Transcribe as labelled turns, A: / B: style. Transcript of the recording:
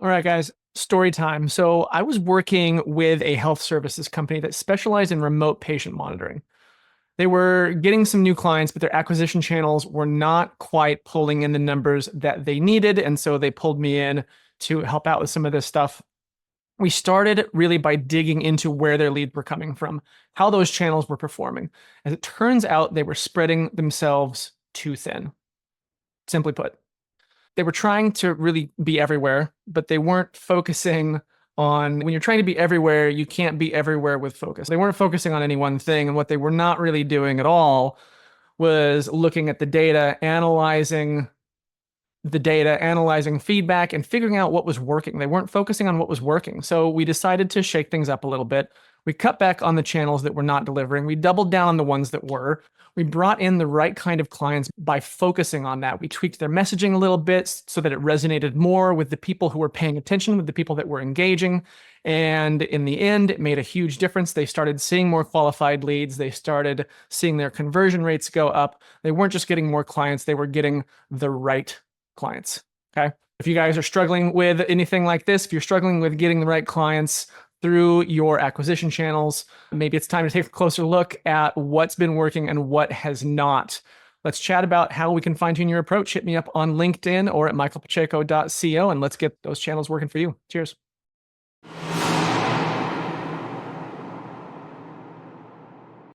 A: All right, guys, story time. So I was working with a health services company that specialized in remote patient monitoring. They were getting some new clients, but their acquisition channels were not quite pulling in the numbers that they needed. And so they pulled me in to help out with some of this stuff. We started really by digging into where their leads were coming from, how those channels were performing. As it turns out, they were spreading themselves too thin, simply put. They were trying to really be everywhere, but they weren't focusing on when you're trying to be everywhere, you can't be everywhere with focus. They weren't focusing on any one thing. And what they were not really doing at all was looking at the data, analyzing feedback, and figuring out what was working. They weren't focusing on what was working. So we decided to shake things up a little bit. We cut back on the channels that were not delivering. We doubled down on the ones that were. We brought in the right kind of clients by focusing on that. We tweaked their messaging a little bit so that it resonated more with the people who were paying attention, with the people that were engaging. And in the end, it made a huge difference. They started seeing more qualified leads. They started seeing their conversion rates go up. They weren't just getting more clients, they were getting the right clients. Okay. If you guys are struggling with anything like this, if you're struggling with getting the right clients through your acquisition channels, maybe it's time to take a closer look at what's been working and what has not. Let's chat about how we can fine-tune your approach. Hit me up on LinkedIn or at michaelpacheco.co and let's get those channels working for you. Cheers.